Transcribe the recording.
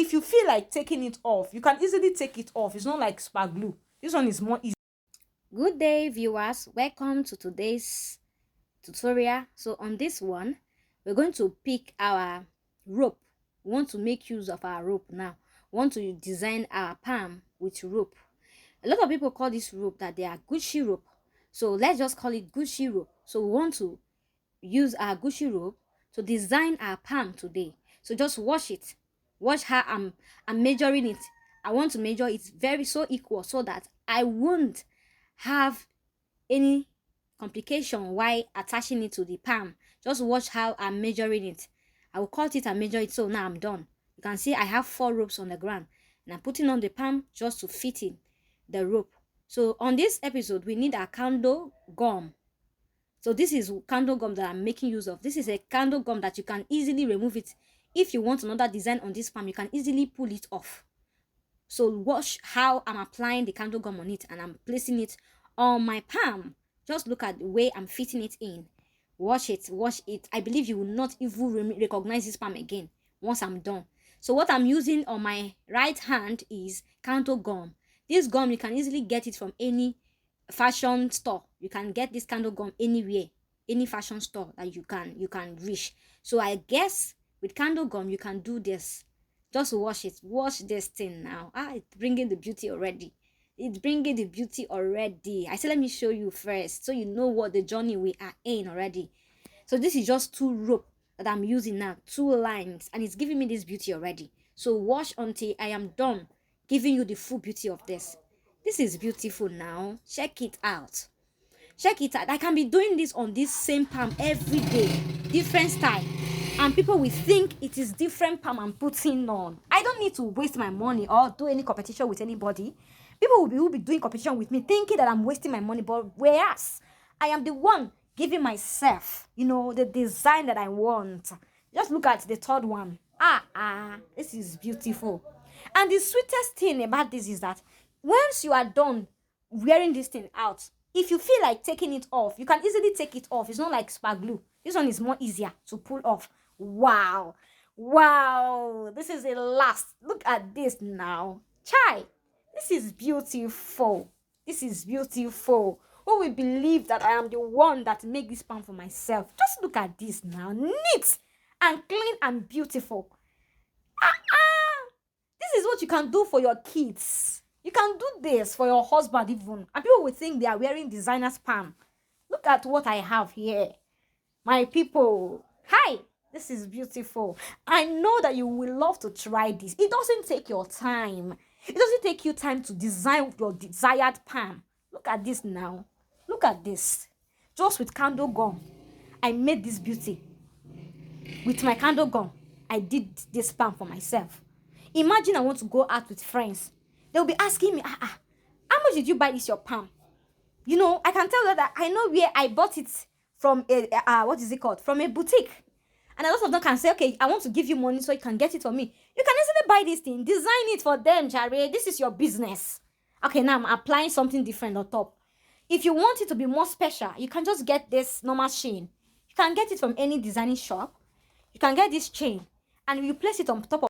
If you feel like taking it off, you can easily take it off. It's not like spark glue. This one is more easy. Good day, viewers. Welcome to today's tutorial. So on this one, we're going to pick our rope. We want to make use of our rope now. We want to design our palm with rope. A lot of people call this rope that they are Gucci rope. So let's just call it Gucci rope. So we want to use our Gucci rope to design our palm today. So just watch it. Watch how I'm measuring it. I want to measure it very so equal so that I won't have any complication while attaching it to the palm. Just watch how I'm measuring it. I will cut it and measure it. So now I'm done. You can see I have 4 ropes on the ground and I'm putting on the palm just to fit in the rope. So on this episode we need a candle gum. So this is candle gum that I'm making use of. This is a candle gum that you can easily remove it. If you want another design on this palm, you can easily pull it off. So watch how I'm applying the candle gum on it and I'm placing it on my palm. Just look at the way I'm fitting it in. Watch it, watch it. I believe you will not even recognize this palm again once I'm done. So what I'm using on my right hand is candle gum. This gum, you can easily get it from any fashion store. You can get this candle gum anywhere, any fashion store that you can reach. So I guess with candle gum you can do this. Just watch it. Watch this thing now. It's bringing the beauty already. It's bringing the beauty already. I said let me show you first so you know what the journey we are in already. So this is just 2 rope that I'm using now, 2 lines, and it's giving me this beauty already. So watch until I am done giving you the full beauty of this. This is beautiful now. Check it out. Check it out. I can be doing this on this same palm every day, different style, and people will think it is different palm I'm putting on. I don't need to waste my money or do any competition with anybody. People will be doing competition with me thinking that I'm wasting my money, but whereas I am the one giving myself, the design that I want. Just look at the third one. This is beautiful. And the sweetest thing about this is that once you are done wearing this thing out, if you feel like taking it off, you can easily take it off. It's not like spark glue. This one is more easier to pull off. Wow. Wow. This is a last. Look at this now. Chai. This is beautiful. This is beautiful. Who will believe that I am the one that make this palm for myself? Just look at this now. Neat and clean and beautiful. This is what you can do for your kids. You can do this for your husband even. And people will think they are wearing designer's palm. Look at what I have here. My people. Hi. This is beautiful. I know that you will love to try this. It doesn't take your time. It doesn't take you time to design your desired palm. Look at this now. Look at this. Just with candle gum, I made this beauty. With my candle gum, I did this palm for myself. Imagine I want to go out with friends. They'll be asking me, how much did you buy this your palm? I can tell them that I know where I bought it from what is it called? From a boutique. And a lot of them can say, okay, I want to give you money so you can get it for me. You can easily buy this thing, design it for them, Jare. This is your business. Okay, now I'm applying something different on top. If you want it to be more special, you can just get this normal chain. You can get it from any designing shop. You can get this chain and you place it on top of